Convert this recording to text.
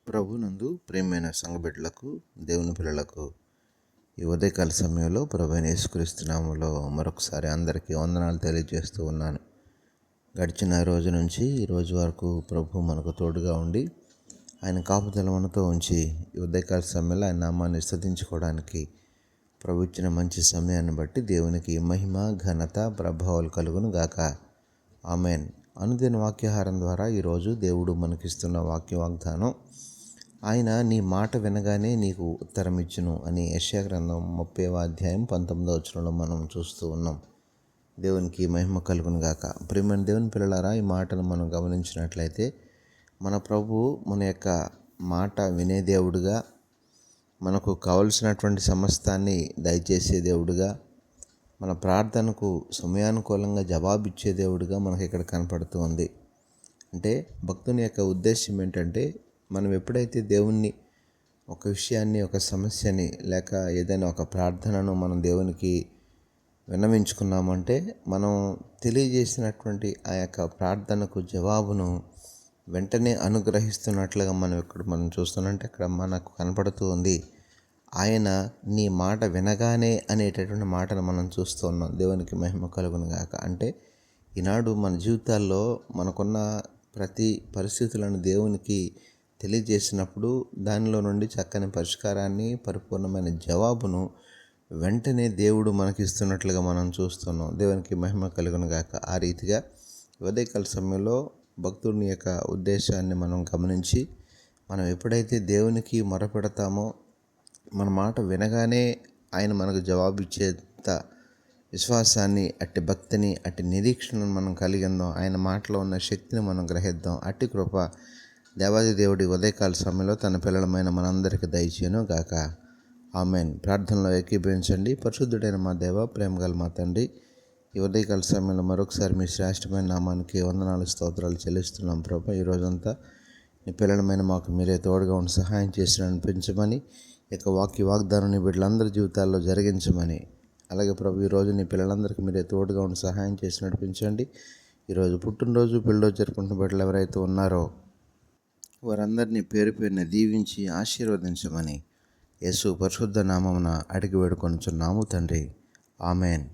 ప్రభునందు ప్రియమైన సంఘబిడ్డలకు, దేవుని పిల్లలకు ఈ ఉదయకాల సమయంలో ప్రభువైన యేసుక్రీస్తు నామములో మరొకసారి అందరికీ వందనాలు తెలియజేస్తూ ఉన్నాను. గడిచిన రోజు నుంచి ఈ రోజు వరకు ప్రభు మనకు తోడుగా ఉండి ఆయన కాపుదల మనతో ఉంచి ఈ ఉదయకాల సమయంలో ఆయన నామాన్ని స్తుతించుకోవడానికి ప్రభు ఇచ్చిన మంచి సమయాన్ని బట్టి దేవునికి మహిమ, ఘనత, ప్రభావాలు కలుగును గాక. ఆమెన్. అనుదిన వాక్యాహారం ద్వారా ఈరోజు దేవుడు మనకిస్తున్న వాగ్దానం, ఆయన నీ మాట వినగానే నీకు ఉత్తరం ఇచ్చును అని యెషయా గ్రంథం 30వ అధ్యాయం 19వ వచనంలో మనం చూస్తూ ఉన్నాం. దేవునికి మహిమ కలుగును గాక. ప్రియమైన దేవుని పిల్లలారా, ఈ మాటను మనం గమనించినట్లయితే మన ప్రభు మన యొక్క మాట వినే దేవుడుగా, మనకు కావలసినటువంటి సమస్తాన్ని దయచేసే దేవుడుగా, మన ప్రార్థనకు సమయానుకూలంగా జవాబిచ్చే దేవుడుగా మనకి ఇక్కడ కనపడుతూ ఉంది. అంటే భక్తుని యొక్క ఉద్దేశం ఏంటంటే, మనం ఎప్పుడైతే దేవుణ్ణి ఒక విషయాన్ని, ఒక సమస్యని, లేక ఏదైనా ఒక ప్రార్థనను మనం దేవునికి విన్నవించుకున్నామంటే, మనం తెలియజేసినటువంటి ఆ యొక్క ప్రార్థనకు జవాబును వెంటనే అనుగ్రహిస్తున్నట్లుగా మనం చూస్తున్నట్టు ఇక్కడ మనకు కనపడుతూ ఉంది. ఆయన నీ మాట వినగానే అనేటటువంటి మాటను మనం చూస్తూ ఉన్నాం. దేవునికి మహిమ కలుగును గాక. అంటే ఈనాడు మన జీవితాల్లో మనకున్న ప్రతి పరిస్థితులను దేవునికి తెలియజేసినప్పుడు దానిలో నుండి చక్కని పరిష్కారాన్ని, పరిపూర్ణమైన జవాబును వెంటనే దేవుడు మనకిస్తున్నట్లుగా మనం చూస్తున్నాం. దేవునికి మహిమ కలుగును గాక. ఆ రీతిగా ఉదయకాల సమయంలో భక్తుని యొక్క ఉద్దేశాన్ని మనం గమనించి, మనం ఎప్పుడైతే దేవునికి మొరపెడతామో, మన మాట వినగానే ఆయన మనకు జవాబు ఇచ్చేంత విశ్వాసాన్ని, అట్టి భక్తిని, అట్టి నిరీక్షణను మనం కలిగిందాం. ఆయన మాటలో ఉన్న శక్తిని మనం గ్రహిద్దాం. అట్టి కృప దేవాది దేవుడి ఉదయకాల సమయంలో తన పిల్లలమైన మనందరికీ దయచేయును గాక. ఆమెన్. ప్రార్థనలో ఏకీభవించండి. పరిశుద్ధుడైన మా దేవ, ప్రేమగల మా తండ్రి, ఈ ఉదయకాల సమయంలో మరొకసారి మీ శ్రేష్టమైన నామానికి వందనాలు, స్తోత్రాలు చెల్లిస్తున్నాం ప్రభు. ఈ రోజంతా నీ పిల్లలమైన మాకు మీరే తోడుగా ఉండి సహాయం చేసి నడిపించమని, ఇక వాగ్దానాన్ని బిడ్డలందరి జీవితాల్లో జరిగించమని, అలాగే ప్రభు ఈరోజు నీ పిల్లలందరికీ మీరే తోడుగా ఉండి సహాయం చేసి నడిపించండి. ఈరోజు పుట్టినరోజు, పెళ్ళిరోజు జరుపుకుంటున్న బిడ్డలు ఎవరైతే ఉన్నారో వారందరినీ పేరు పేరున దీవించి ఆశీర్వదించమని యేసు పరిశుద్ధ నామమున అడిగి వేడుకొనుచున్నాము తండ్రి. ఆమెన్.